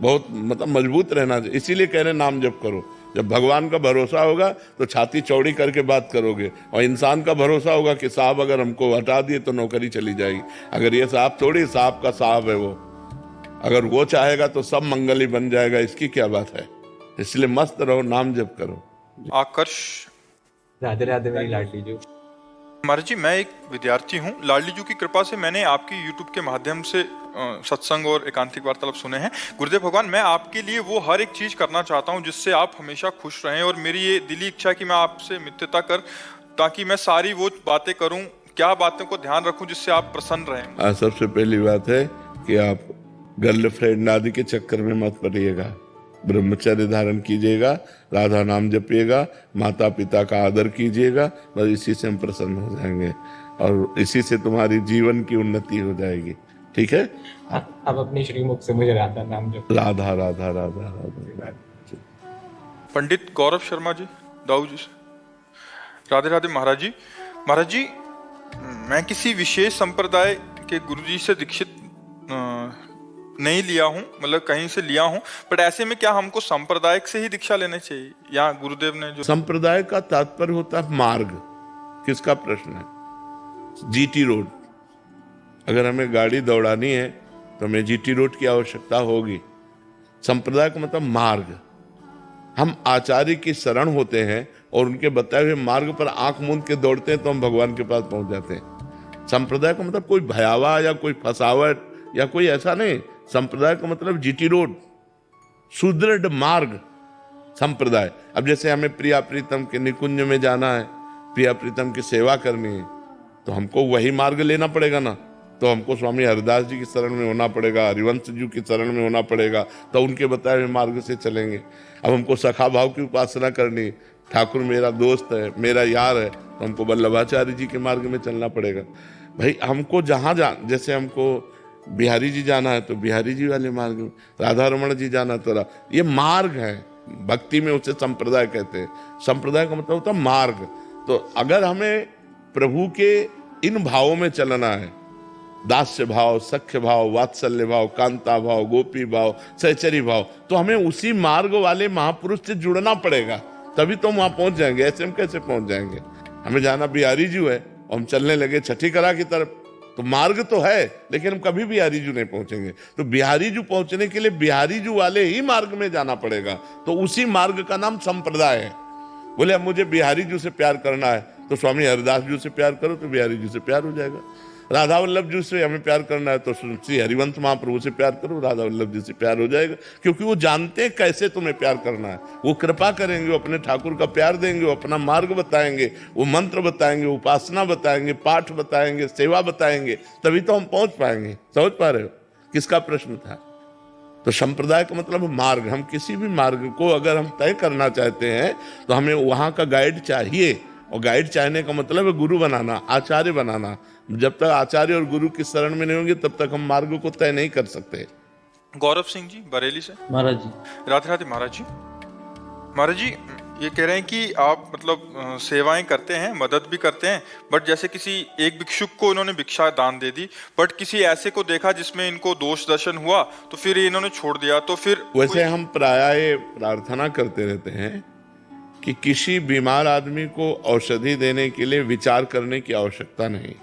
बहुत मतलब मजबूत रहना चाहिए। इसीलिए कह रहे नाम जप करो। जब भगवान का भरोसा होगा तो छाती चौड़ी करके बात करोगे, और इंसान का भरोसा होगा कि साहब अगर हमको हटा दिए तो नौकरी चली जाएगी। अगर ये साहब थोड़ी, साहब का साहब है वो, अगर वो चाहेगा तो सब मंगल ही बन जाएगा। इसकी क्या बात है? इसलिए मस्त रहो, नाम जप करो। आकर्ष। राधे राधे मेरी लाडली जो। महाराज जी, मैं एक विद्यार्थी हूँ। लाडली जी की कृपा से मैंने आपकी YouTube के माध्यम से सत्संग और एकांतिक वार्तालाप सुने हैं। गुरुदेव भगवान, मैं आपके लिए वो हर एक चीज करना चाहता हूँ जिससे आप हमेशा खुश रहें, और मेरी ये दिली इच्छा है कि मैं आपसे मित्रता कर, ताकि मैं सारी वो बातें करूँ, क्या बातों को ध्यान रखूँ जिससे आप प्रसन्न रहें। सबसे पहली बात है कि आप गर्लफ्रेंड आदि के चक्कर में मत पड़िएगा। ब्रह्मचर्य धारण कीजिएगा, राधा नाम जपिएगा, माता पिता का आदर कीजिएगा, बस इसी से हम प्रसन्न हो जाएंगे और इसी से तुम्हारी जीवन की उन्नति हो जाएगी। ठीक है? अब अपनी श्रीमुख से मुझे राधा नाम जप। राधा राधा राधा राधा। पंडित गौरव शर्मा जी, दाऊ जी से। राधे राधे महाराज जी। महाराज जी, मैं किसी विशेष संप्रदाय के गुरुजी से दीक्षित नहीं लिया हूँ, मतलब कहीं से लिया हूँ, बट ऐसे में क्या हमको सांप्रदायिक से ही दीक्षा लेने चाहिए, या गुरुदेव ने जो संप्रदाय का तात्पर्य होता है मार्ग। किसका प्रश्न है? GT road. अगर हमें गाड़ी दौड़ानी है तो हमें जीटी रोड की आवश्यकता होगी। संप्रदाय का मतलब मार्ग। हम आचार्य की शरण होते हैं और उनके बताए हुए मार्ग पर आंख मूंद के दौड़ते हैं तो हम भगवान के पास पहुंच जाते हैं। संप्रदाय का मतलब कोई भयावा या कोई फसावट या कोई ऐसा नहीं। संप्रदाय का मतलब जीटी रोड, सुदृढ़ मार्ग संप्रदाय। अब जैसे हमें प्रिया प्रीतम के निकुंज में जाना है, प्रिया प्रीतम की सेवा करनी है, तो हमको वही मार्ग लेना पड़ेगा ना। तो हमको स्वामी हरिदास जी की शरण में होना पड़ेगा, हरिवंश जी की शरण में होना पड़ेगा, तो उनके बताए हुए मार्ग से चलेंगे। अब हमको सखा भाव की उपासना करनी, ठाकुर मेरा दोस्त है, मेरा यार है, तो हमको वल्लभाचार्य जी के मार्ग में चलना पड़ेगा। भाई हमको जहाँ जैसे हमको बिहारी जी जाना है तो बिहारी जी वाले मार्ग में, राधा रमण जी जाना तो ये मार्ग है। भक्ति में उसे संप्रदाय कहते हैं। संप्रदाय का मतलब होता है मार्ग। तो अगर हमें प्रभु के इन भावों में चलना है, दास्य भाव, सख्य भाव, वात्सल्य भाव, कांता भाव, गोपी भाव, सहचरी भाव, तो हमें उसी मार्ग वाले महापुरुष से जुड़ना पड़ेगा, तभी तो हम वहां पहुंच जाएंगे। ऐसे हम कैसे पहुंच जाएंगे? हमें जाना बिहारी जी है और हम चलने लगे छठी कला की तरफ, तो मार्ग तो है लेकिन हम कभी बिहारी जू नहीं पहुंचेंगे। तो बिहारी जू पहुंचने के लिए बिहारी जू वाले ही मार्ग में जाना पड़ेगा। तो उसी मार्ग का नाम संप्रदाय है। बोले अब मुझे बिहारी जू से प्यार करना है तो स्वामी हरिदास जू से प्यार करो, तो बिहारी जू से प्यार हो जाएगा। राधा वल्लभ जी से हमें प्यार करना है तो श्री हरिवंश महाप्रभु से प्यार करो, राधा वल्लभ जी से प्यार हो जाएगा। क्योंकि वो जानते हैं कैसे तुम्हें प्यार करना है, वो कृपा करेंगे, वो अपने ठाकुर का प्यार देंगे, वो अपना मार्ग बताएंगे, वो मंत्र बताएंगे, उपासना बताएंगे, पाठ बताएंगे, सेवा बताएंगे, तभी तो हम पहुंच पाएंगे। समझ पा रहे हो किसका प्रश्न था? तो संप्रदाय का मतलब मार्ग। हम किसी भी मार्ग को अगर हम तय करना चाहते हैं तो हमें वहां का गाइड चाहिए, और गाइड चाहने का मतलब है गुरु बनाना, आचार्य बनाना। जब तक आचार्य और गुरु की शरण में नहीं होंगे तब तक हम मार्ग को तय नहीं कर सकते। गौरव सिंह जी, बरेली से। महाराज जी। राधे राधे महाराज जी। महाराज जी, ये कह रहे हैं कि आप मतलब सेवाएं करते हैं, मदद भी करते हैं, बट जैसे किसी एक भिक्षुक को इन्होंने भिक्षा दान दे दी, बट किसी ऐसे को देखा जिसमें इनको दोष दर्शन हुआ तो फिर इन्होंने छोड़ दिया, तो फिर वैसे हम प्रायः प्रार्थना करते रहते हैं कि किसी बीमार आदमी को औषधि देने के लिए विचार करने की आवश्यकता नहीं,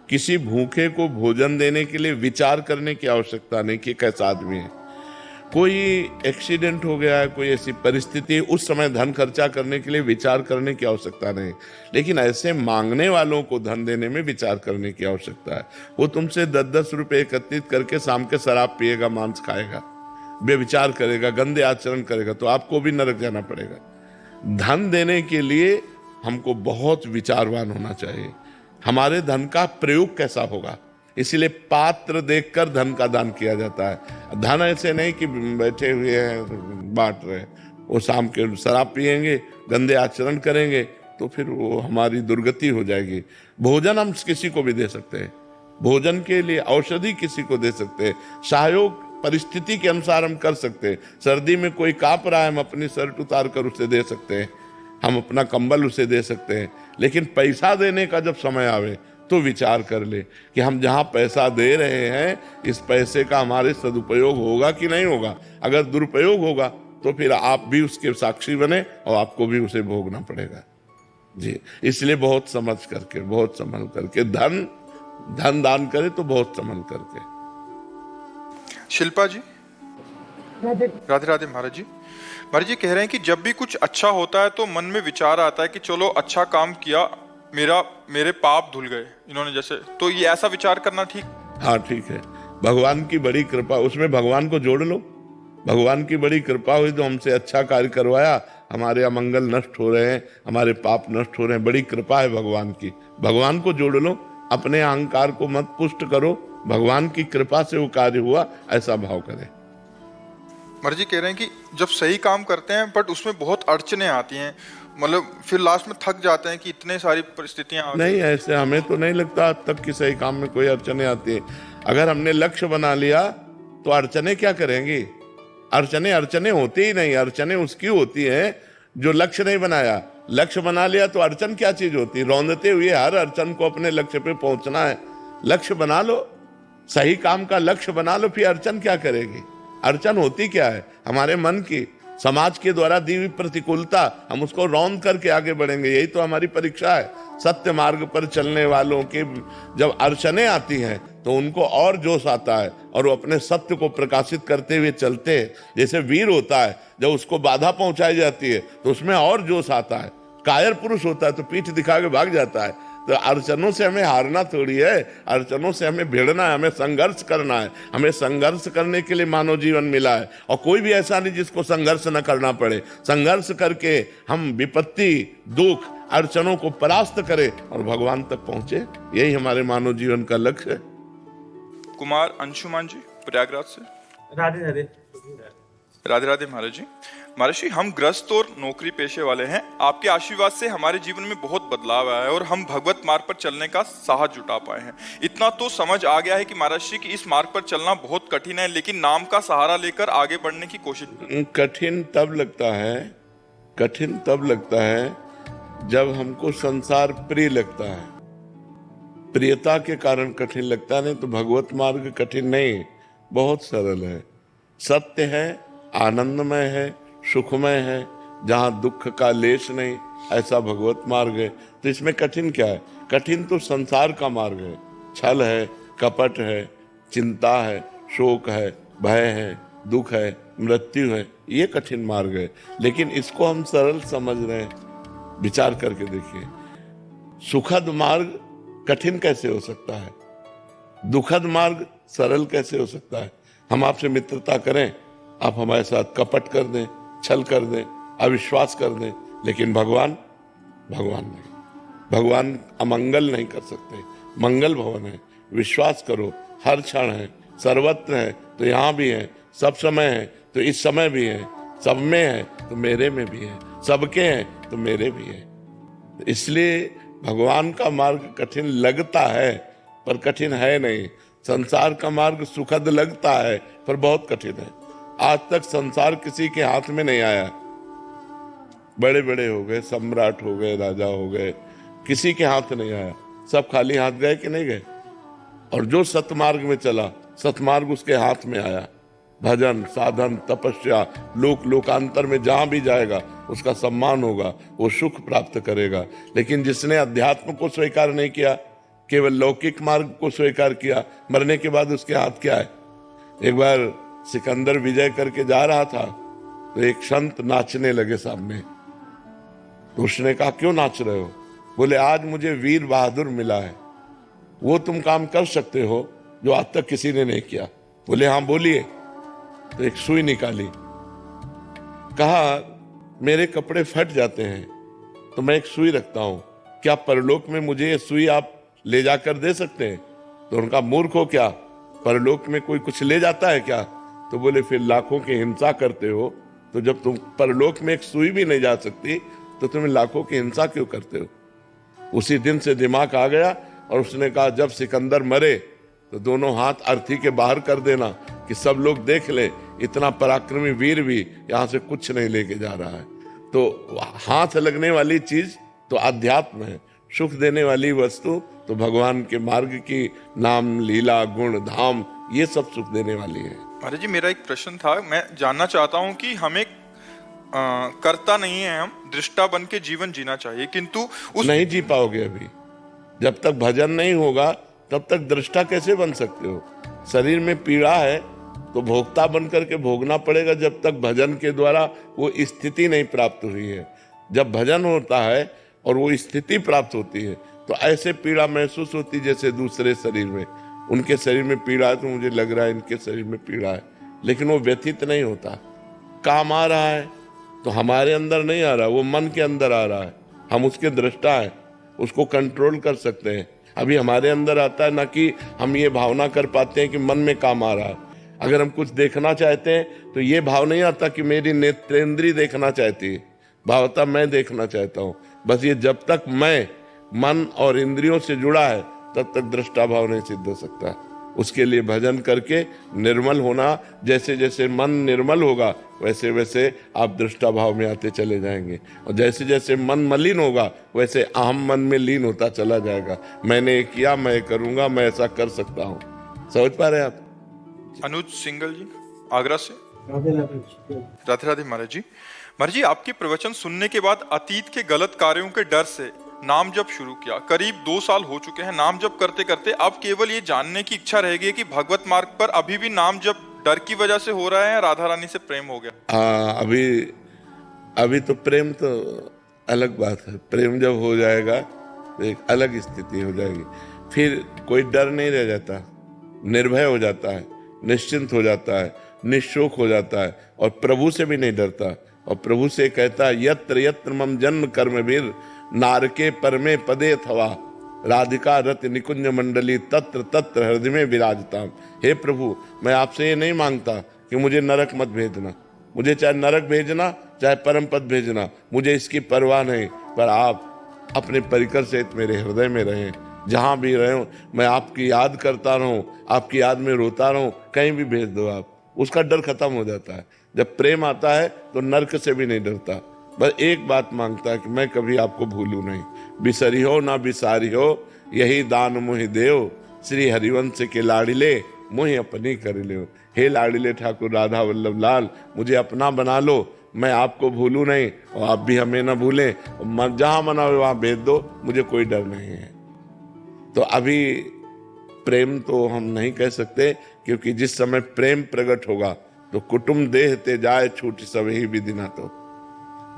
किसी भूखे को भोजन देने के लिए विचार करने की आवश्यकता नहीं कि कैसा आदमी है। कोई एक्सीडेंट हो गया है, कोई ऐसी परिस्थिति, उस समय धन खर्चा करने के लिए विचार करने की आवश्यकता नहीं, लेकिन ऐसे मांगने वालों को धन देने में विचार करने की आवश्यकता है। वो तुमसे 10-10 रुपए एकत्रित करके शाम के शराब पिएगा, मांस खाएगा, बेविचार करेगा, गंदे आचरण करेगा, तो आपको भी नरक जाना पड़ेगा। धन देने के लिए हमको बहुत विचारवान होना चाहिए। हमारे धन का प्रयोग कैसा होगा, इसीलिए पात्र देखकर धन का दान किया जाता है। धन ऐसे नहीं कि बैठे हुए हैं बांट रहे, वो शाम के शराब पिएंगे, गंदे आचरण करेंगे, तो फिर वो हमारी दुर्गति हो जाएगी। भोजन हम किसी को भी दे सकते हैं, भोजन के लिए औषधि किसी को दे सकते हैं, सहयोग परिस्थिति के अनुसार हम कर सकते हैं। सर्दी में कोई कांप रहा है, हम अपनी शर्ट उतार कर उसे दे सकते हैं, हम अपना कंबल उसे दे सकते हैं। लेकिन पैसा देने का जब समय आवे तो विचार कर ले कि हम जहां पैसा दे रहे हैं इस पैसे का हमारे सदुपयोग होगा कि नहीं होगा। अगर दुरुपयोग होगा तो फिर आप भी उसके साक्षी बने और आपको भी उसे भोगना पड़ेगा। जी, इसलिए बहुत समझ करके, बहुत संभल करके धन दान करे तो बहुत संभल करके। शिल्पा जी, राधे राधे महाराज जी। महाराज जी कह रहे हैं कि जब भी कुछ अच्छा होता है तो मन में विचार आता है कि चलो अच्छा काम किया, मेरे पाप धुल गए इन्होंने जैसे, तो ये ऐसा विचार करना ठीक? हाँ ठीक है, भगवान की बड़ी कृपा, उसमें भगवान को जोड़ लो। भगवान की बड़ी कृपा हुई तो हमसे अच्छा कार्य करवाया, हमारे अमंगल नष्ट हो रहे हैं, हमारे पाप नष्ट हो रहे हैं, बड़ी कृपा है भगवान की। भगवान को जोड़ लो, अपने अहंकार को मत पुष्ट करो, भगवान की कृपा से वो कार्य हुआ ऐसा भाव करें। महाराज जी कह रहे हैं कि जब सही काम करते हैं बट उसमें बहुत अड़चने आती हैं, मतलब फिर लास्ट में थक जाते हैं कि इतने सारी परिस्थितियां आ गई। नहीं, ऐसे हमें तो नहीं लगता अब तक कि सही काम में कोई अड़चने आती है। अगर हमने लक्ष्य बना लिया तो अड़चने क्या करेंगी? अड़चने होती ही नहीं। अड़चने उसकी होती है जो लक्ष्य नहीं बनाया। लक्ष्य बना लिया तो अड़चन क्या चीज होती? रौंदते हुए हर अड़चन को अपने लक्ष्य पे पहुंचना है। लक्ष्य बना लो, सही काम का लक्ष्य बना लो, फिर अड़चन क्या करेगी? अड़चन होती क्या है? हमारे मन की, समाज के द्वारा दी हुई प्रतिकूलता, हम उसको रौंद करके आगे बढ़ेंगे, यही तो हमारी परीक्षा है। सत्य मार्ग पर चलने वालों के जब अड़चने आती हैं तो उनको और जोश आता है और वो अपने सत्य को प्रकाशित करते हुए चलते हैं। जैसे वीर होता है, जब उसको बाधा पहुंचाई जाती है तो उसमें और जोश आता है। कायर पुरुष होता है तो पीठ दिखा के भाग जाता है। तो अड़चनों से हमें हारना थोड़ी है, अड़चनों से हमें भिड़ना है, हमें संघर्ष करना है। हमें संघर्ष करने के लिए मानव जीवन मिला है और कोई भी ऐसा नहीं जिसको संघर्ष न करना पड़े। संघर्ष करके हम विपत्ति, दुख, अड़चनों को परास्त करें और भगवान तक पहुंचे, यही हमारे मानव जीवन का लक्ष्य है। कुमार अंशुमान जी प्रयागराज से। राधे राधे। राधे राधे महाराज जी। महाराज जी, हम गृहस्थ और नौकरी पेशे वाले हैं, आपके आशीर्वाद से हमारे जीवन में बहुत बदलाव आया है और हम भगवत मार्ग पर चलने का साहस जुटा पाए हैं। इतना तो समझ आ गया है कि महाराज जी कि इस मार्ग पर चलना बहुत कठिन है, लेकिन नाम का सहारा लेकर आगे बढ़ने की कोशिश। कठिन तब लगता है जब हमको संसार प्रिय लगता है। प्रियता के कारण कठिन लगता नहीं तो भगवत मार्ग कठिन नहीं, बहुत सरल है, सत्य है, आनंदमय है, सुखमय है, जहाँ दुख का लेश नहीं, ऐसा भगवत मार्ग है। तो इसमें कठिन क्या है? कठिन तो संसार का मार्ग है। छल है, कपट है, चिंता है, शोक है, भय है, दुख है, मृत्यु है, ये कठिन मार्ग है। लेकिन इसको हम सरल समझ रहे हैं। विचार करके देखिए, सुखद मार्ग कठिन कैसे हो सकता है? दुखद मार्ग सरल कैसे हो सकता है? हम आपसे मित्रता करें, आप हमारे साथ कपट कर दें, छल कर दें, अविश्वास कर दें, लेकिन भगवान नहीं। भगवान अमंगल नहीं कर सकते, मंगल भवन है। विश्वास करो, हर क्षण है, सर्वत्र है तो यहाँ भी है, सब समय है तो इस समय भी है, सब में है तो मेरे में भी है, सबके हैं तो मेरे भी है। इसलिए भगवान का मार्ग कठिन लगता है पर कठिन है नहीं। संसार का मार्ग सुखद लगता है पर बहुत कठिन है। आज तक संसार किसी के हाथ में नहीं आया। बड़े बड़े हो गए, सम्राट हो गए, राजा हो गए, किसी के हाथ नहीं आया। सब खाली हाथ गए कि नहीं गए? और जो सतमार्ग में चला, सतमार्ग उसके हाथ में आया। भजन, साधन, तपस्या, लोकांतर में जहां भी जाएगा उसका सम्मान होगा, वो सुख प्राप्त करेगा। लेकिन जिसने अध्यात्म को स्वीकार नहीं किया, केवल लौकिक मार्ग को स्वीकार किया, मरने के बाद उसके हाथ क्या है? एक बार सिकंदर विजय करके जा रहा था तो एक संत नाचने लगे सामने। तो उसने कहा, क्यों नाच रहे हो? बोले, आज मुझे वीर बहादुर मिला है, वो तुम काम कर सकते हो जो आज तक किसी ने नहीं किया। बोले, हाँ बोलिए। तो एक सुई निकाली, कहा, मेरे कपड़े फट जाते हैं तो मैं एक सुई रखता हूं, क्या परलोक में मुझे ये सुई आप ले जाकर दे सकते हैं? तो उनका, मूर्ख हो क्या, परलोक में कोई कुछ ले जाता है क्या? तो बोले, फिर लाखों की हिंसा करते हो, तो जब तुम परलोक में एक सुई भी नहीं जा सकती तो तुम लाखों की हिंसा क्यों करते हो? उसी दिन से दिमाग आ गया और उसने कहा, जब सिकंदर मरे तो दोनों हाथ अर्थी के बाहर कर देना कि सब लोग देख ले, इतना पराक्रमी वीर भी यहाँ से कुछ नहीं लेके जा रहा है। तो हाथ लगने वाली चीज तो अध्यात्म है, सुख देने वाली वस्तु तो भगवान के मार्ग की नाम, लीला, गुण, धाम, ये सब सुख देने वाली है। महाराज जी, मेरा एक प्रश्न था, मैं जानना चाहता हूँ कि हमें करता नहीं है, हम दृष्टा बन के जीवन जीना चाहिए, किंतु उस नहीं जी पाओगे अभी। जब तक भजन नहीं होगा तब तक दृष्टा कैसे बन सकते हो? शरीर में पीड़ा है तो भोक्ता बन करके भोगना पड़ेगा जब तक भजन के द्वारा वो स्थिति नहीं प्राप्त हुई है। जब भजन होता है और वो स्थिति प्राप्त होती है तो ऐसे पीड़ा महसूस होती जैसे दूसरे शरीर में। उनके शरीर में पीड़ा है तो मुझे लग रहा है इनके शरीर में पीड़ा है, लेकिन वो व्यथित नहीं होता। काम आ रहा है तो हमारे अंदर नहीं आ रहा, वो मन के अंदर आ रहा है। हम उसके दृष्टा हैं, उसको कंट्रोल कर सकते हैं। अभी हमारे अंदर आता है ना कि हम ये भावना कर पाते हैं कि मन में काम आ रहा है। अगर हम कुछ देखना चाहते हैं तो ये भाव नहीं आता कि मेरी नेत्रेंद्री देखना चाहती है, भाव आता मैं देखना चाहता हूँ। बस ये जब तक मैं मन और इंद्रियों से जुड़ा है तब तक दृष्टा भाव नहीं सिद्ध हो सकता। उसके लिए भजन करके निर्मल होना, जैसे जैसे मन निर्मल होगा वैसे वैसे आप दृष्टा भाव में आते चले जाएंगे, और जैसे जैसे मन मलिन होगा वैसे अहम मन में लीन होता चला जाएगा। मैंने ये किया, मैं करूंगा, मैं ऐसा कर सकता हूँ। समझ पा रहे हैं आप? अनुज सिंगल जी आगरा से। राधे राधे महाराज जी। महाराज जी, आपके प्रवचन सुनने के बाद अतीत के गलत कार्यों के डर से नाम जप शुरू किया। करीब 2 साल हो चुके हैं नाम जप करते करते। अब केवल ये जानने की इच्छा रह गई है कि भगवत मार्ग पर अभी भी नाम जप डर की वजह से हो रहा है या राधा रानी से प्रेम हो गया? अभी तो प्रेम तो अलग बात है। प्रेम जब हो जाएगा तो एक अलग स्थिति हो जाएगी, फिर कोई डर नहीं रह जाता, निर्भय हो जाता है, निश्चिंत हो जाता है, निशोक हो जाता है, और प्रभु से भी नहीं डरता। और प्रभु से कहता है यत्र यत्र मम जन्म कर्म वीर नारके परमे पदे थवा राधिका रत निकुंज मंडली तत्र तत्र हृदय में विराजताम। हे प्रभु, मैं आपसे ये नहीं मांगता कि मुझे नरक मत भेजना, मुझे चाहे नरक भेजना चाहे परम पद भेजना, मुझे इसकी परवाह नहीं, पर आप अपने परिकर सहित मेरे हृदय में रहें। जहाँ भी रहूं मैं आपकी याद करता रहूं, आपकी याद में रोता रहूं, कहीं भी भेज दो आप। उसका डर खत्म हो जाता है। जब प्रेम आता है तो नरक से भी नहीं डरता, बस एक बात मांगता है कि मैं कभी आपको भूलूं नहीं। बिसरी हो ना बिसारी हो यही दान मुहि देव, श्री हरिवंश के लाडिले मुहि अपनी कर ले। हे लाडिले ठाकुर राधा वल्लभ लाल, मुझे अपना बना लो, मैं आपको भूलूं नहीं और आप भी हमें ना भूलें। जहां मना हो वहां भेज दो, मुझे कोई डर नहीं है। तो अभी प्रेम तो हम नहीं कह सकते, क्योंकि जिस समय प्रेम प्रकट होगा तो कुटुंब देह ते जाए छूट सब ही विधि ना। तो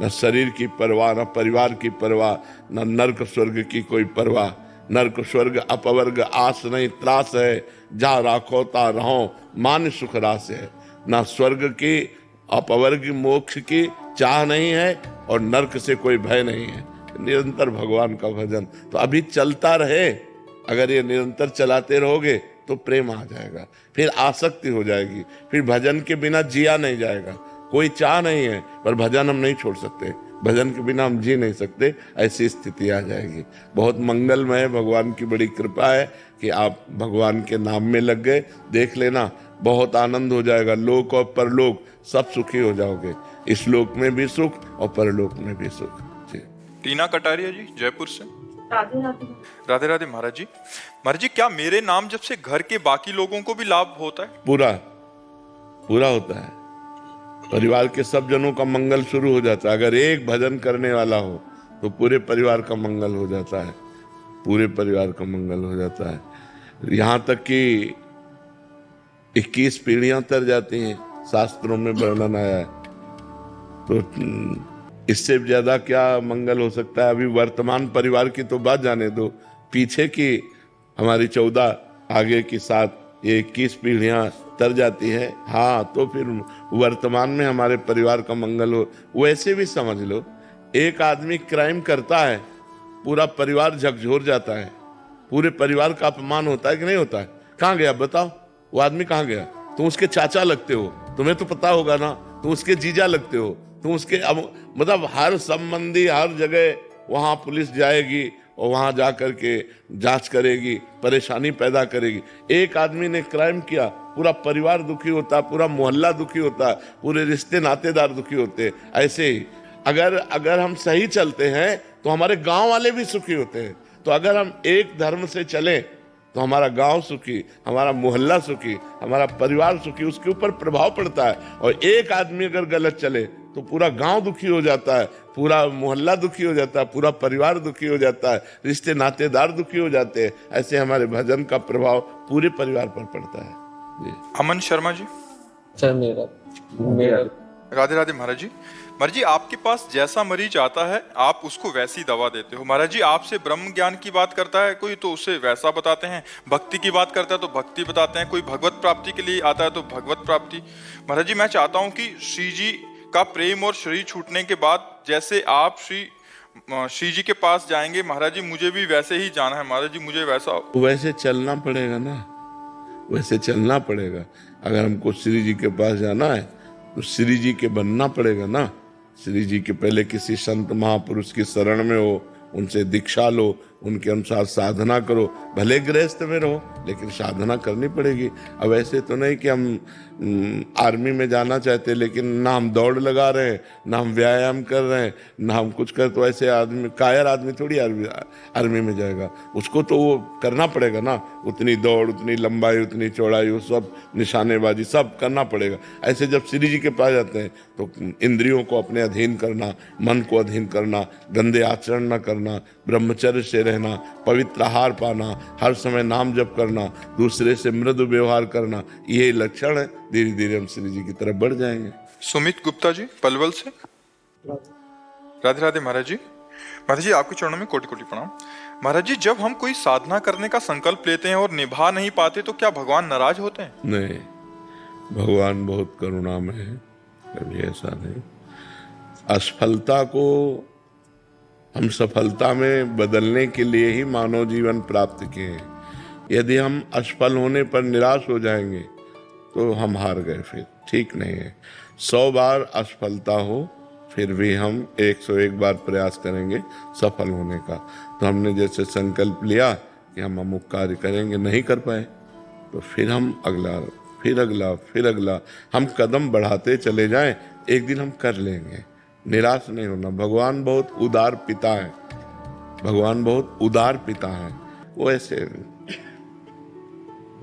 न शरीर की परवाह, न परिवार की परवाह, न नरक स्वर्ग की कोई परवाह। नरक स्वर्ग अपवर्ग आस नहीं त्रास है, जा राखो ता रहो मान सुख रास है। न स्वर्ग की अपवर्ग मोक्ष की चाह नहीं है और नरक से कोई भय नहीं है। निरंतर भगवान का भजन तो अभी चलता रहे। अगर ये निरंतर चलाते रहोगे तो प्रेम आ जाएगा, फिर आसक्ति हो जाएगी, फिर भजन के बिना जिया नहीं जाएगा। कोई चाह नहीं है पर भजन हम नहीं छोड़ सकते, भजन के बिना हम जी नहीं सकते, ऐसी स्थिति आ जाएगी। बहुत मंगलमय है, भगवान की बड़ी कृपा है कि आप भगवान के नाम में लग गए। देख लेना, बहुत आनंद हो जाएगा। लोक और परलोक सब सुखी हो जाओगे, इस लोक में भी सुख और परलोक में भी सुख। जी। टीना कटारिया जी जयपुर से। राधे राधे। राधे राधे महाराज जी। महाराज जी, क्या मेरे नाम जब से घर के बाकी लोगों को भी लाभ होता है? पूरा होता है। परिवार के सब जनों का मंगल शुरू हो जाता है। अगर एक भजन करने वाला हो तो पूरे परिवार का मंगल हो जाता है, पूरे परिवार का मंगल हो जाता है। यहाँ तक कि 21 पीढ़ियां तर जाती हैं, शास्त्रों में वर्णन आया है। तो इससे ज्यादा क्या मंगल हो सकता है? अभी वर्तमान परिवार की तो बात जाने दो, पीछे की हमारी 14 आगे की 7 ये 21 पीढ़ियां तर जाती है। हाँ, तो फिर वर्तमान में हमारे परिवार का मंगल हो। वैसे भी समझ लो, एक आदमी क्राइम करता है, पूरा परिवार झकझोर जाता है, पूरे परिवार का अपमान होता है कि नहीं होता है? कहाँ गया बताओ? वो आदमी कहाँ गया? तुम उसके चाचा लगते हो, तुम्हें तो पता होगा ना, तुम उसके जीजा लगते हो, तुम उसके मतलब हर संबंधी हर जगह वहां पुलिस जाएगी और वहां जा करके जांच करेगी, परेशानी पैदा करेगी। एक आदमी ने क्राइम किया, पूरा परिवार दुखी होता, पूरा मोहल्ला दुखी होता, पूरे रिश्ते नातेदार दुखी होते। ऐसे ही अगर हम सही चलते हैं तो हमारे गांव वाले भी सुखी होते हैं, तो अगर हम एक धर्म से चले तो हमारा गांव सुखी, हमारा मोहल्ला सुखी, हमारा परिवार सुखी, उसके ऊपर प्रभाव पड़ता है। और एक आदमी अगर गलत चले तो पूरा गांव दुखी हो जाता है, पूरा मोहल्ला दुखी हो जाता है, पूरा परिवार दुखी हो जाता है, रिश्ते नातेदार दुखी हो जाते हैं। ऐसे हमारे भजन का प्रभाव पूरे परिवार पर पड़ता है जी। अमन शर्मा जी। सर मेरा राधे राधे महाराज जी। महाराज जी, आपके पास जैसा मरीज आता है आप उसको वैसी दवा देते हो। महाराज जी, आपसे ब्रह्म ज्ञान की बात करता है कोई तो उसे वैसा बताते हैं, भक्ति की बात करता है तो भक्ति बताते हैं, कोई भगवत प्राप्ति के लिए आता है तो भगवत प्राप्ति। महाराज जी, मैं चाहता हूँ कि श्री जी का प्रेम और शरीर छूटने के बाद जैसे आप श्री जी के पास जाएंगे, महाराज जी मुझे भी वैसे ही जाना है। महाराज जी मुझे वैसे चलना पड़ेगा ना, वैसे चलना पड़ेगा। अगर हमको श्री जी के पास जाना है तो श्री जी के बनना पड़ेगा ना। श्री जी के पहले किसी संत महापुरुष की शरण में हो, उनसे दीक्षा लो, उनके अनुसार साधना करो। भले गृहस्थ में रहो लेकिन साधना करनी पड़ेगी। अब ऐसे तो नहीं कि हम आर्मी में जाना चाहते लेकिन ना हम दौड़ लगा रहे हैं, ना हम व्यायाम कर रहे हैं, ना हम कुछ कर, तो ऐसे आदमी, कायर आदमी थोड़ी आर्मी में जाएगा। उसको तो वो करना पड़ेगा ना, उतनी दौड़, उतनी लंबाई, उतनी चौड़ाई, वो सब निशानेबाजी सब करना पड़ेगा। ऐसे जब श्री जी के पास जाते हैं तो इंद्रियों को अपने अधीन करना, मन को अधीन करना, गंदे आचरण न करना, ब्रह्मचर्य से रहना, पवित्र आहार पाना, हर समय नाम जप करना, दूसरे से मृदु व्यवहार करना, ये लक्षण है। धीरे धीरे हम श्री जी की तरफ बढ़ जाएंगे। सुमित गुप्ता जी पलवल से। राधे राधे महाराज जी। महाराज जी, आपके चरणों में कोटि कोटि प्रणाम। महाराज जी, जब हम कोई साधना करने का संकल्प लेते हैं और निभा नहीं पाते तो क्या भगवान नाराज होते हैं? नहीं, भगवान बहुत करुणामय है, कभी ऐसा नहीं। असफलता को हम सफलता में बदलने के लिए ही मानव जीवन प्राप्त किए हैं। यदि हम असफल होने पर निराश हो जाएंगे तो हम हार गए, फिर ठीक नहीं है। 100 बार असफलता हो फिर भी हम 101 बार प्रयास करेंगे सफल होने का। तो हमने जैसे संकल्प लिया कि हम अमुक कार्य करेंगे, नहीं कर पाए तो फिर हम अगला, फिर अगला, फिर अगला, हम कदम बढ़ाते चले जाएं, एक दिन हम कर लेंगे। निराश नहीं होना। भगवान बहुत उदार पिता है, भगवान बहुत उदार पिता है। वो ऐसे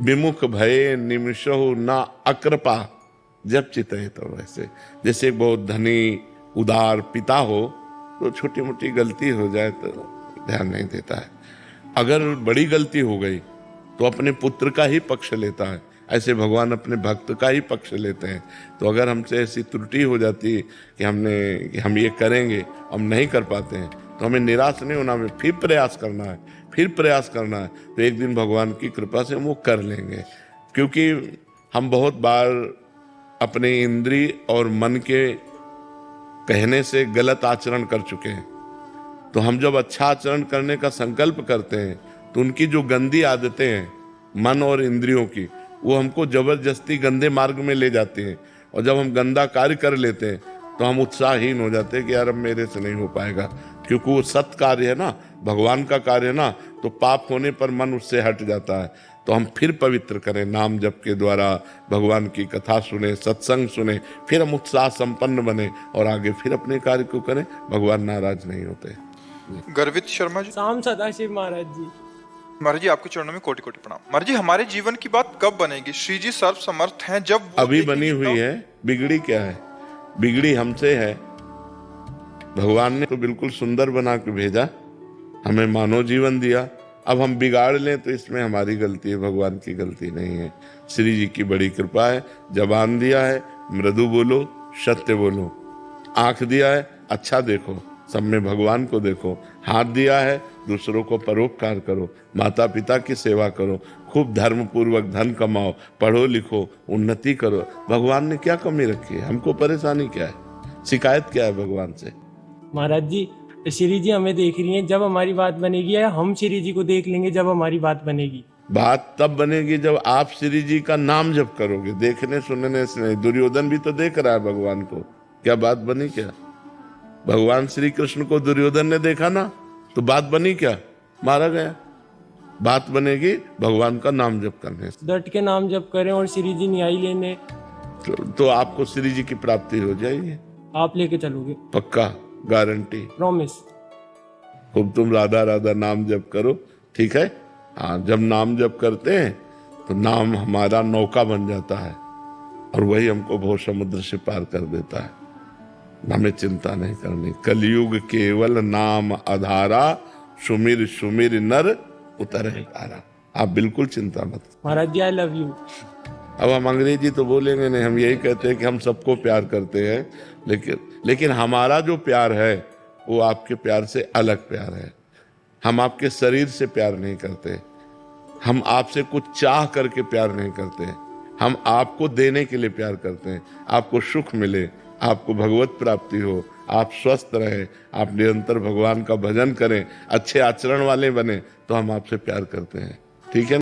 विमुख भये निमिषहु ना अकृपा जब चितहि तो वैसे। जैसे बहुत धनी उदार पिता हो तो छोटी मोटी गलती हो जाए तो ध्यान नहीं देता है, अगर बड़ी गलती हो गई तो अपने पुत्र का ही पक्ष लेता है। ऐसे भगवान अपने भक्त का ही पक्ष लेते हैं। तो अगर हमसे ऐसी त्रुटि हो जाती है कि हम ये करेंगे, हम नहीं कर पाते हैं, तो हमें निराश नहीं होना, हमें फिर प्रयास करना है, फिर प्रयास करना है। तो एक दिन भगवान की कृपा से हम वो कर लेंगे। क्योंकि हम बहुत बार अपने इंद्रिय और मन के कहने से गलत आचरण कर चुके हैं। तो हम जब अच्छा आचरण करने का संकल्प करते हैं तो उनकी जो गंदी आदतें हैं मन और इंद्रियों की, वो हमको जबरदस्ती गंदे मार्ग में ले जाती हैं। और जब हम गंदा कार्य कर लेते हैं तो हम उत्साहहीन हो जाते हैं कि यार अब मेरे से नहीं हो पाएगा, क्योंकि वो सत्य कार्य है ना, भगवान का कार्य है ना, तो पाप होने पर मन उससे हट जाता है। तो हम फिर पवित्र करें, नाम जप के द्वारा भगवान की कथा सुने, सत्संग सुने, फिर हम उत्साह संपन्न बने और आगे फिर अपने कार्य को करें। भगवान नाराज नहीं होते। गर्वित शर्मा जी। शाम सदाशिव महाराज जी। महाराज जी, आपके चरणों में कोटि कोटि प्रणाम। महाराज जी, हमारे जीवन की बात कब बनेगी? श्री जी सर्व समर्थ हैं, जब वो अभी बनी हुई है। बिगड़ी क्या है? बिगड़ी हमसे है। भगवान ने तो बिल्कुल सुंदर बना के भेजा, हमें मानव जीवन दिया। अब हम बिगाड़ लें तो इसमें हमारी गलती है, भगवान की गलती नहीं है। श्री जी की बड़ी कृपा है। जबान दिया है, मृदु बोलो, सत्य बोलो। आंख दिया है, अच्छा देखो, सब में भगवान को देखो। हाथ दिया है, दूसरों को परोपकार करो, माता पिता की सेवा करो, खूब धर्म पूर्वक धन कमाओ, पढ़ो लिखो, उन्नति करो। भगवान ने क्या कमी रखी है? हमको परेशानी क्या है? शिकायत क्या है भगवान से? महाराज जी, श्री जी हमें देख रही हैं, जब हमारी बात बनेगी, या हम श्री जी को देख लेंगे जब हमारी बात बनेगी? बात तब बनेगी जब आप श्री जी का नाम जप करोगे। देखने सुनने से नहीं। दुर्योधन भी तो देख रहा है भगवान को, क्या बात बनी क्या? भगवान श्री कृष्ण को दुर्योधन ने देखा ना, तो बात बनी क्या? मारा गया। बात बनेगी भगवान का नाम जप करने से। डट के नाम जप करें और श्री जी न्याय लेने, तो आपको श्री जी की प्राप्ति हो जाएगी। आप लेके चलोगे? पक्का, गारंटी। प्रॉमिस। खूब तुम राधा राधा नाम जप करो, ठीक है। हाँ, जब नाम जप करते हैं तो नाम हमारा नौका बन जाता है और वही हमको भव समुद्र से पार कर देता है। हमें चिंता नहीं करनी। कलयुग केवल नाम आधारा, सुमिर सुमिर नर उतरे पारा। आप बिल्कुल चिंता मत। महाराज जी आई लव यू। अब हम अंग्रेजी तो बोलेंगे नहीं, हम यही कहते हैं कि हम सबको प्यार करते हैं, लेकिन हमारा जो प्यार है वो आपके प्यार से अलग प्यार है। हम आपके शरीर से प्यार नहीं करते, हम आपसे कुछ चाह करके प्यार नहीं करते, हम आपको देने के लिए प्यार करते हैं। आपको सुख मिले, आपको भगवत प्राप्ति हो, आप स्वस्थ रहें, आप निरंतर भगवान का भजन करें, अच्छे आचरण वाले बने, तो हम आपसे प्यार करते हैं, ठीक है।